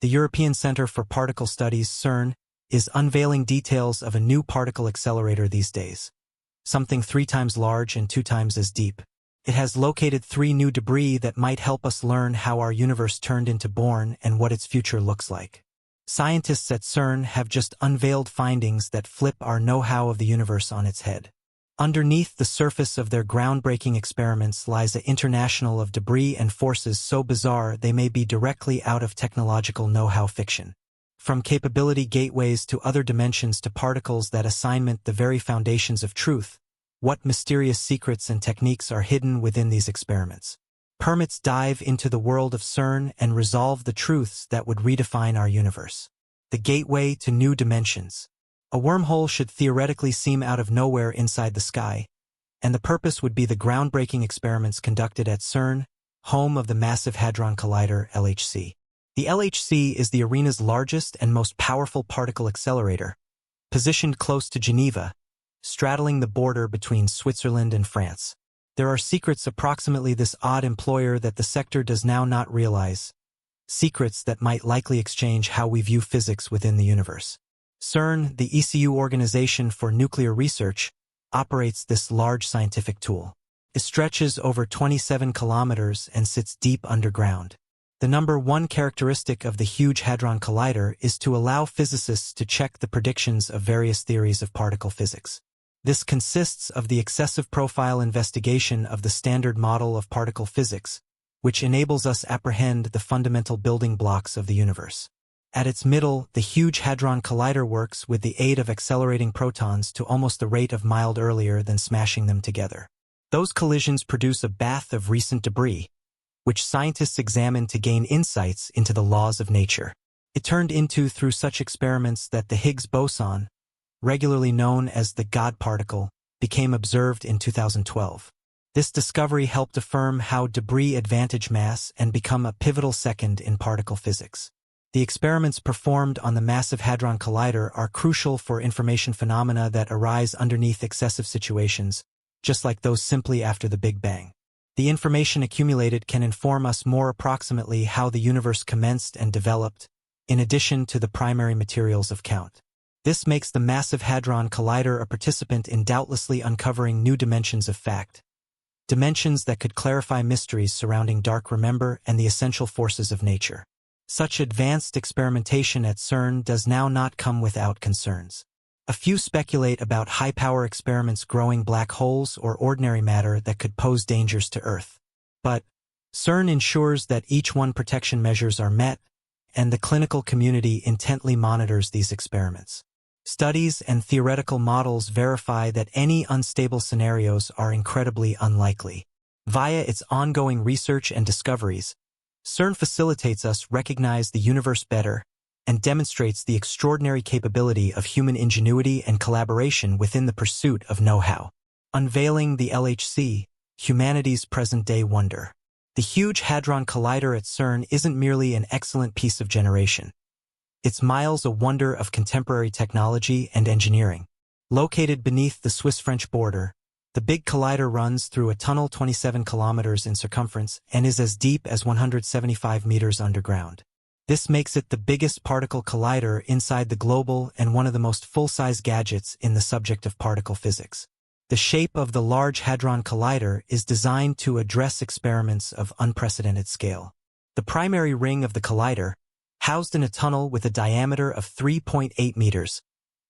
the European Centre for Particle Studies, CERN, is unveiling details of a new particle accelerator these days. Something 3 times large and 2 times as deep. It has located 3 new debris that might help us learn how our universe turned into born and what its future looks like. Scientists at CERN have just unveiled findings that flip our know-how of the universe on its head. Underneath the surface of their groundbreaking experiments lies an international of debris and forces so bizarre they may be directly out of technological know-how fiction. From capability gateways to other dimensions to particles that assignment the very foundations of truth, what mysterious secrets and techniques are hidden within these experiments? Permits dive into the world of CERN and resolve the truths that would redefine our universe. The gateway to new dimensions. A wormhole should theoretically seem out of nowhere inside the sky, and the purpose would be the groundbreaking experiments conducted at CERN, home of the Massive Hadron Collider (LHC). The LHC is the arena's largest and most powerful particle accelerator, positioned close to Geneva, straddling the border between Switzerland and France. There are secrets approximately this odd employer that the sector does now not realize, secrets that might likely exchange how we view physics within the universe. CERN, the ECU Organization for Nuclear Research, operates this large scientific tool. It stretches over 27 kilometers and sits deep underground. The number one characteristic of the huge Hadron Collider is to allow physicists to check the predictions of various theories of particle physics. This consists of the excessive profile investigation of the standard model of particle physics, which enables us to apprehend the fundamental building blocks of the universe. At its middle, the huge Hadron Collider works with the aid of accelerating protons to almost the rate of mild earlier than smashing them together. Those collisions produce a bath of recent debris, which scientists examine to gain insights into the laws of nature. It turned into through such experiments that the Higgs boson, regularly known as the God particle, became observed in 2012. This discovery helped affirm how debris advantage mass and become a pivotal second in particle physics. The experiments performed on the Massive Hadron Collider are crucial for information phenomena that arise underneath excessive situations, just like those simply after the Big Bang. The information accumulated can inform us more approximately how the universe commenced and developed, in addition to the primary materials of count. This makes the Massive Hadron Collider a participant in doubtlessly uncovering new dimensions of fact, dimensions that could clarify mysteries surrounding dark matter and the essential forces of nature. Such advanced experimentation at CERN does now not come without concerns. A few speculate about high-power experiments growing black holes or ordinary matter that could pose dangers to Earth. But CERN ensures that each one protection measures are met, and the clinical community intently monitors these experiments. Studies and theoretical models verify that any unstable scenarios are incredibly unlikely. Via its ongoing research and discoveries, CERN facilitates us recognize the universe better and demonstrates the extraordinary capability of human ingenuity and collaboration within the pursuit of know-how. Unveiling the LHC, humanity's present-day wonder. The huge Hadron Collider at CERN isn't merely an excellent piece of generation. It's miles a wonder of contemporary technology and engineering. Located beneath the Swiss-French border, the big collider runs through a tunnel 27 kilometers in circumference and is as deep as 175 meters underground. This makes it the biggest particle collider inside the global and one of the most full-size gadgets in the subject of particle physics. The shape of the Large Hadron Collider is designed to address experiments of unprecedented scale. The primary ring of the collider, housed in a tunnel with a diameter of 3.8 meters,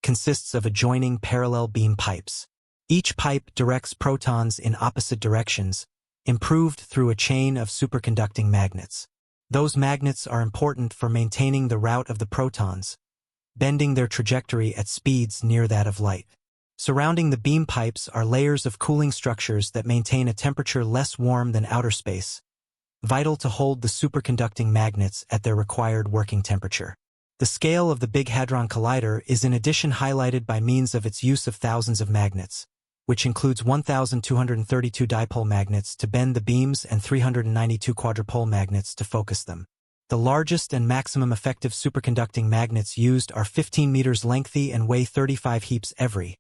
consists of adjoining parallel beam pipes. Each pipe directs protons in opposite directions, improved through a chain of superconducting magnets. Those magnets are important for maintaining the route of the protons, bending their trajectory at speeds near that of light. Surrounding the beam pipes are layers of cooling structures that maintain a temperature less warm than outer space, vital to hold the superconducting magnets at their required working temperature. The scale of the Big Hadron Collider is in addition highlighted by means of its use of thousands of magnets, which includes 1,232 dipole magnets to bend the beams and 392 quadrupole magnets to focus them. The largest and maximum effective superconducting magnets used are 15 meters lengthy and weigh 35 heaps every,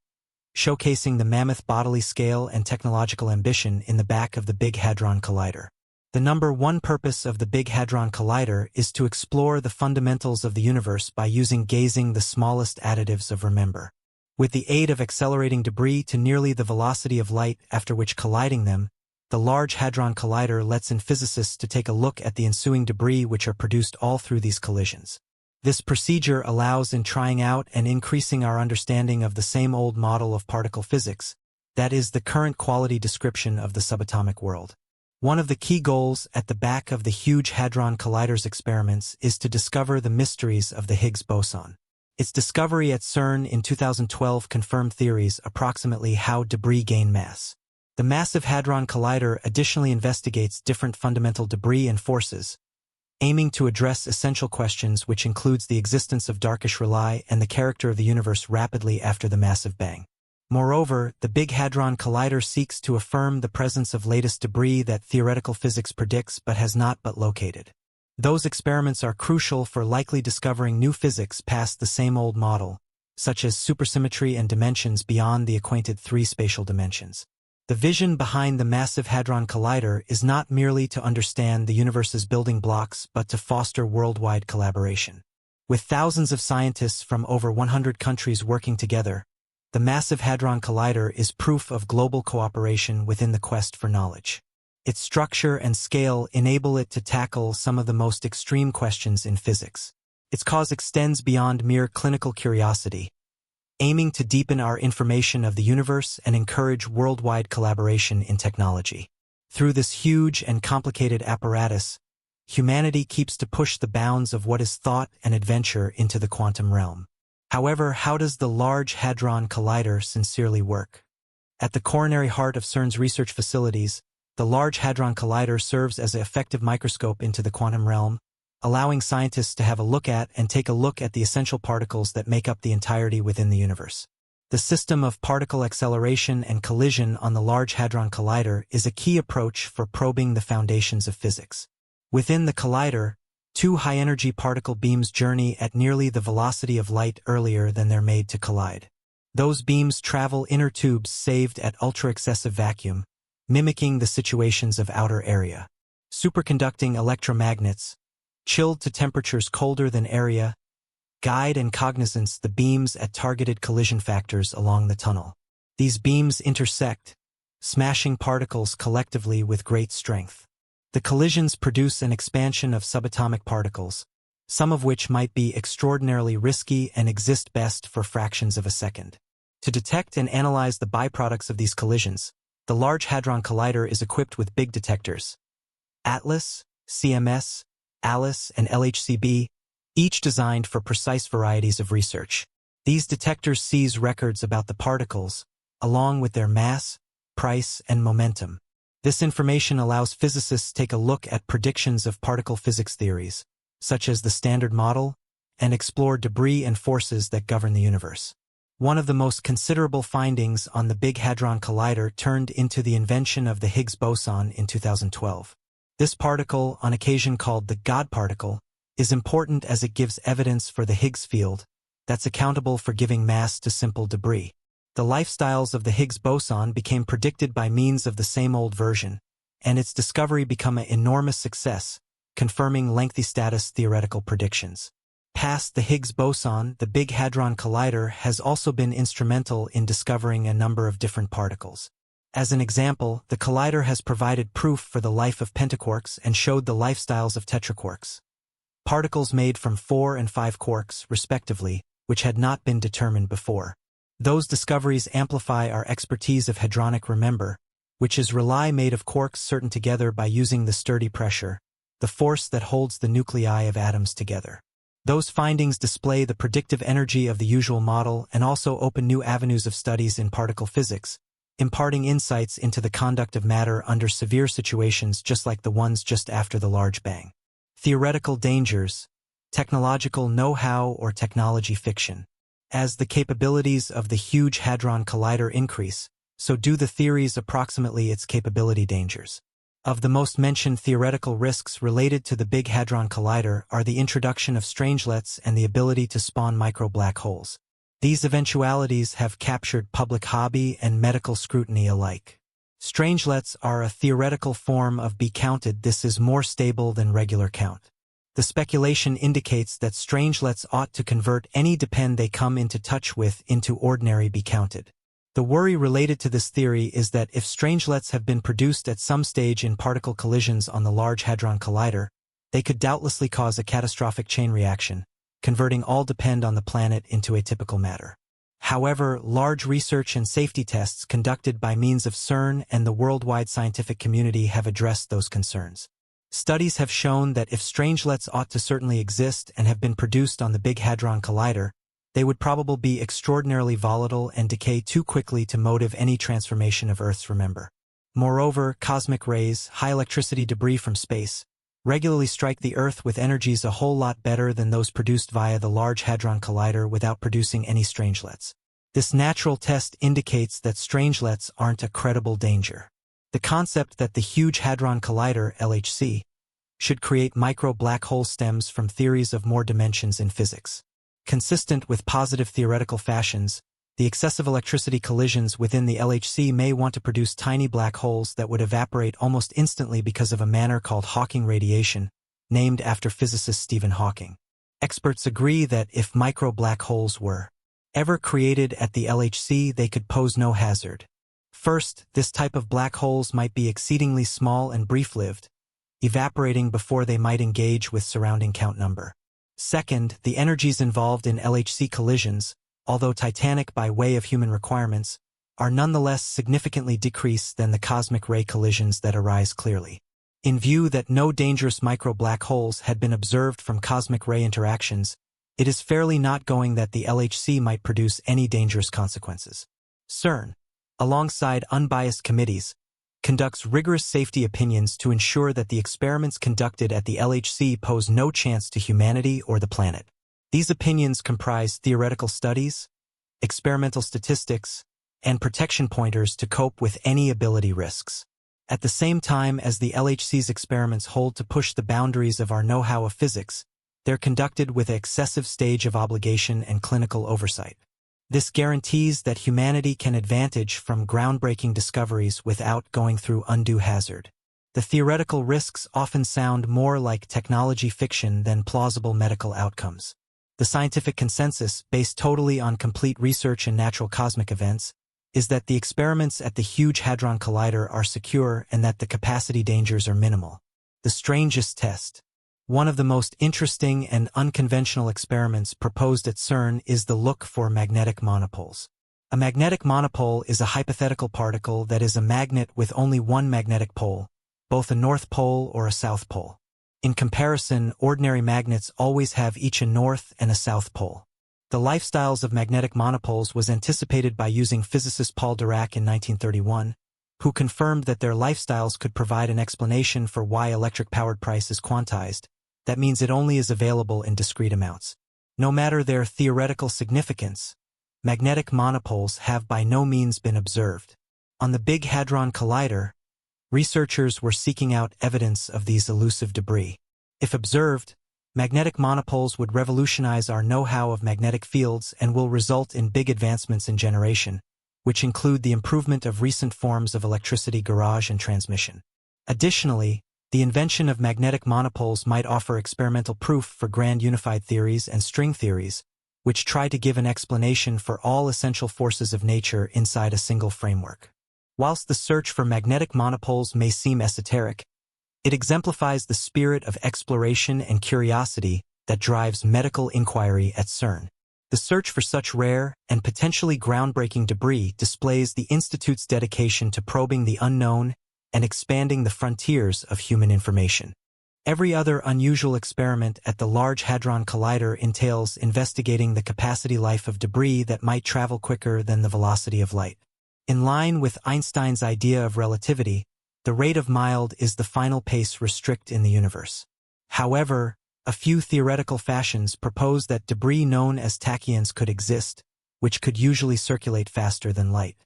showcasing the mammoth bodily scale and technological ambition in the back of the Big Hadron Collider. The number one purpose of the Big Hadron Collider is to explore the fundamentals of the universe by using gazing the smallest additives of remember. With the aid of accelerating debris to nearly the velocity of light, after which colliding them, the Large Hadron Collider lets in physicists to take a look at the ensuing debris which are produced all through these collisions. This procedure allows in trying out and increasing our understanding of the same old model of particle physics, that is, the current quality description of the subatomic world. One of the key goals at the back of the Huge Hadron Collider's experiments is to discover the mysteries of the Higgs boson. Its discovery at CERN in 2012 confirmed theories approximately how debris gain mass. The Massive Hadron Collider additionally investigates different fundamental debris and forces, aiming to address essential questions which includes the existence of darkish relay and the character of the universe rapidly after the massive bang. Moreover, the Big Hadron Collider seeks to affirm the presence of latest debris that theoretical physics predicts but has not yet located. Those experiments are crucial for likely discovering new physics past the same old model, such as supersymmetry and dimensions beyond the acquainted three spatial dimensions. The vision behind the Massive Hadron Collider is not merely to understand the universe's building blocks but to foster worldwide collaboration. With thousands of scientists from over 100 countries working together, the Massive Hadron Collider is proof of global cooperation within the quest for knowledge. Its structure and scale enable it to tackle some of the most extreme questions in physics. Its cause extends beyond mere clinical curiosity, aiming to deepen our information of the universe and encourage worldwide collaboration in technology. Through this huge and complicated apparatus, humanity keeps to push the bounds of what is thought and adventure into the quantum realm. However, how does the Large Hadron Collider sincerely work? At the coronary heart of CERN's research facilities, the Large Hadron Collider serves as an effective microscope into the quantum realm, allowing scientists to have a look at and take a look at the essential particles that make up the entirety within the universe. The system of particle acceleration and collision on the Large Hadron Collider is a key approach for probing the foundations of physics. Within the collider, two high-energy particle beams journey at nearly the velocity of light earlier than they're made to collide. Those beams travel inner tubes saved at ultra-excessive vacuum, mimicking the situations of outer area. Superconducting electromagnets, chilled to temperatures colder than area, guide and cognizance the beams at targeted collision factors along the tunnel. These beams intersect, smashing particles collectively with great strength. The collisions produce an expansion of subatomic particles, some of which might be extraordinarily risky and exist best for fractions of a second. To detect and analyze the byproducts of these collisions, the Large Hadron Collider is equipped with big detectors: ATLAS, CMS, ALICE, and LHCb, each designed for precise varieties of research. These detectors seize records about the particles, along with their mass, price, and momentum. This information allows physicists to take a look at predictions of particle physics theories, such as the Standard Model, and explore debris and forces that govern the universe. One of the most considerable findings on the Big Hadron Collider turned into the invention of the Higgs boson in 2012. This particle, on occasion called the God particle, is important as it gives evidence for the Higgs field that's accountable for giving mass to simple debris. The lifestyles of the Higgs boson became predicted by means of the same old version, and its discovery became an enormous success, confirming lengthy status theoretical predictions. Past the Higgs boson, the Big Hadron Collider has also been instrumental in discovering a number of different particles. As an example, the collider has provided proof for the life of pentaquarks and showed the lifestyles of tetraquarks, particles made from 4 and 5 quarks, respectively, which had not been determined before. Those discoveries amplify our expertise of hadronic remember, which is relay made of quarks certain together by using the sturdy pressure, the force that holds the nuclei of atoms together. Those findings display the predictive energy of the usual model and also open new avenues of studies in particle physics, imparting insights into the conduct of matter under severe situations just like the ones just after the Large Bang. Theoretical dangers, technological know-how or technology fiction. As the capabilities of the Huge Hadron Collider increase, so do the theories approximately its capability dangers. Of the most mentioned theoretical risks related to the Big Hadron Collider are the introduction of strangelets and the ability to spawn micro-black holes. These eventualities have captured public hobby and medical scrutiny alike. Strangelets are a theoretical form of be counted. This is more stable than regular count. The speculation indicates that strangelets ought to convert any depend they come into touch with into ordinary be counted. The worry related to this theory is that if strangelets have been produced at some stage in particle collisions on the Large Hadron Collider, they could doubtlessly cause a catastrophic chain reaction, converting all depend on the planet into atypical matter. However, large research and safety tests conducted by means of CERN and the worldwide scientific community have addressed those concerns. Studies have shown that if strangelets ought to certainly exist and have been produced on the Big Hadron Collider, they would probably be extraordinarily volatile and decay too quickly to motive any transformation of Earth's remember. Moreover, cosmic rays, high electricity debris from space, regularly strike the Earth with energies a whole lot better than those produced via the Large Hadron Collider without producing any strangelets. This natural test indicates that strangelets aren't a credible danger. The concept that the Huge Hadron Collider, LHC, should create micro-black hole stems from theories of more dimensions in physics. Consistent with positive theoretical fashions, the excessive electricity collisions within the LHC may want to produce tiny black holes that would evaporate almost instantly because of a manner called Hawking radiation, named after physicist Stephen Hawking. Experts agree that if micro-black holes were ever created at the LHC, they could pose no hazard. First, this type of black holes might be exceedingly small and brief-lived, evaporating before they might engage with surrounding count number. Second, the energies involved in LHC collisions, although titanic by way of human requirements, are nonetheless significantly decreased than the cosmic ray collisions that arise clearly. In view that no dangerous micro-black holes had been observed from cosmic ray interactions, it is fairly not going that the LHC might produce any dangerous consequences. CERN, alongside unbiased committees, conducts rigorous safety opinions to ensure that the experiments conducted at the LHC pose no chance to humanity or the planet. These opinions comprise theoretical studies, experimental statistics, and protection pointers to cope with any ability risks. At the same time as the LHC's experiments hold to push the boundaries of our know-how of physics, they're conducted with an excessive stage of obligation and clinical oversight. This guarantees that humanity can advantage from groundbreaking discoveries without going through undue hazard. The theoretical risks often sound more like technology fiction than plausible medical outcomes. The scientific consensus, based totally on complete research in natural cosmic events, is that the experiments at the Huge Hadron Collider are secure and that the capacity dangers are minimal. The strangest test. One of the most interesting and unconventional experiments proposed at CERN is the look for magnetic monopoles. A magnetic monopole is a hypothetical particle that is a magnet with only one magnetic pole, both a north pole or a south pole. In comparison, ordinary magnets always have each a north and a south pole. The lifestyles of magnetic monopoles was anticipated by using physicist Paul Dirac in 1931, who confirmed that their lifestyles could provide an explanation for why electric-powered price is quantized. That means it only is available in discrete amounts. No matter their theoretical significance, magnetic monopoles have by no means been observed. On the Big Hadron Collider, researchers were seeking out evidence of these elusive debris. If observed, magnetic monopoles would revolutionize our know-how of magnetic fields and will result in big advancements in generation, which include the improvement of recent forms of electricity garage and transmission. Additionally, the invention of magnetic monopoles might offer experimental proof for grand unified theories and string theories, which try to give an explanation for all essential forces of nature inside a single framework. Whilst the search for magnetic monopoles may seem esoteric, it exemplifies the spirit of exploration and curiosity that drives medical inquiry at CERN. The search for such rare and potentially groundbreaking debris displays the Institute's dedication to probing the unknown and expanding the frontiers of human information. Every other unusual experiment at the Large Hadron Collider entails investigating the capacity life of debris that might travel quicker than the velocity of light. In line with Einstein's idea of relativity, the rate of mild is the final pace restrict in the universe. However, a few theoretical fashions propose that debris known as tachyons could exist, which could usually circulate faster than light.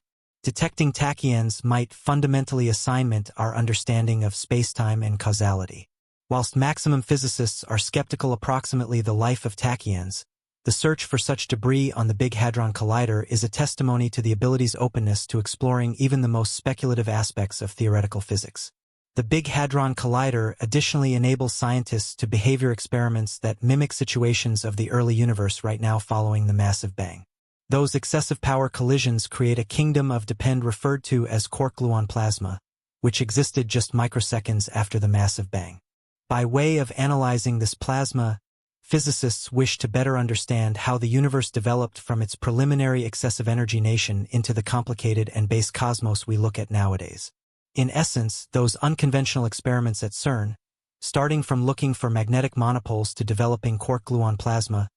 Detecting tachyons might fundamentally assignment our understanding of spacetime and causality. Whilst maximum physicists are skeptical approximately the life of tachyons, The search for such debris on the Big Hadron Collider is a testimony to the ability's openness to exploring even the most speculative aspects of theoretical physics. The Big Hadron Collider additionally enables scientists to behavior experiments that mimic situations of the early universe right now following the massive bang. Those excessive power collisions create a kingdom of depend referred to as quark-gluon plasma, which existed just microseconds after the massive bang. By way of analyzing this plasma, physicists wish to better understand how the universe developed from its preliminary excessive energy nation into the complicated and base cosmos we look at nowadays. In essence, those unconventional experiments at CERN, starting from looking for magnetic monopoles to developing quark-gluon plasma,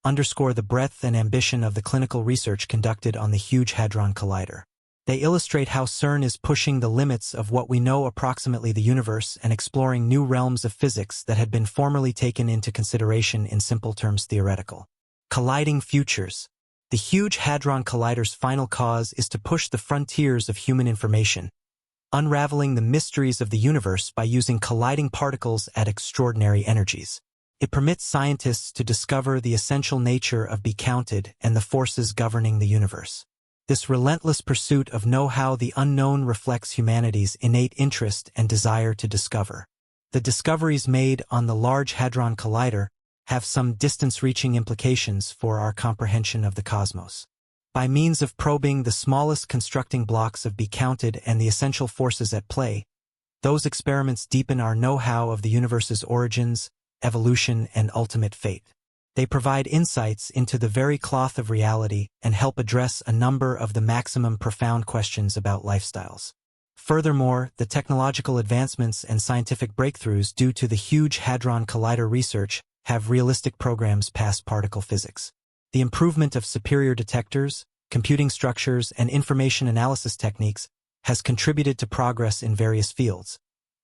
underscore the breadth and ambition of the clinical research conducted on the huge Hadron Collider. They illustrate how CERN is pushing the limits of what we know approximately the universe and exploring new realms of physics that had been formerly taken into consideration in simple terms theoretical. Colliding futures. The huge Hadron Collider's final cause is to push the frontiers of human information, unraveling the mysteries of the universe by using colliding particles at extraordinary energies. It permits scientists to discover the essential nature of be counted and the forces governing the universe. This relentless pursuit of know-how the unknown reflects humanity's innate interest and desire to discover. The discoveries made on the Large Hadron Collider have some distance-reaching implications for our comprehension of the cosmos. By means of probing the smallest constructing blocks of be counted and the essential forces at play, those experiments deepen our know-how of the universe's origins, evolution, and ultimate fate. They provide insights into the very cloth of reality and help address a number of the maximum profound questions about lifestyles. Furthermore, the technological advancements and scientific breakthroughs due to the huge Hadron Collider research have realistic programs past particle physics. The improvement of superior detectors, computing structures, and information analysis techniques has contributed to progress in various fields,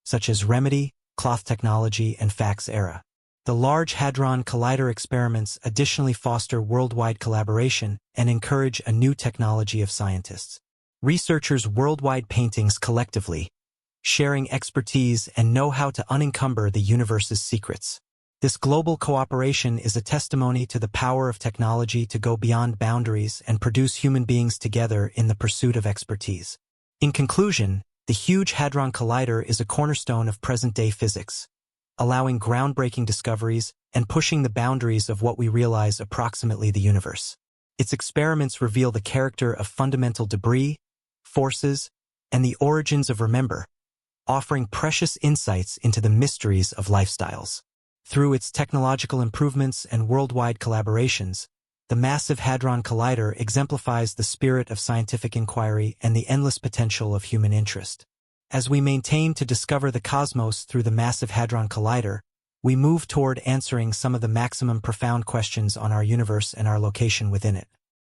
such as remedy, cloth technology, and fax era. The Large Hadron Collider experiments additionally foster worldwide collaboration and encourage a new technology of scientists. Researchers worldwide paintings collectively, sharing expertise and know-how to unencumber the universe's secrets. This global cooperation is a testimony to the power of technology to go beyond boundaries and produce human beings together in the pursuit of expertise. In conclusion, the huge Hadron Collider is a cornerstone of present-day physics, allowing groundbreaking discoveries and pushing the boundaries of what we realize approximately the universe. Its experiments reveal the character of fundamental debris, forces, and the origins of remember, offering precious insights into the mysteries of lifestyles. Through its technological improvements and worldwide collaborations, the massive Hadron Collider exemplifies the spirit of scientific inquiry and the endless potential of human interest. As we maintain to discover the cosmos through the massive Hadron Collider, we move toward answering some of the maximum profound questions on our universe and our location within it.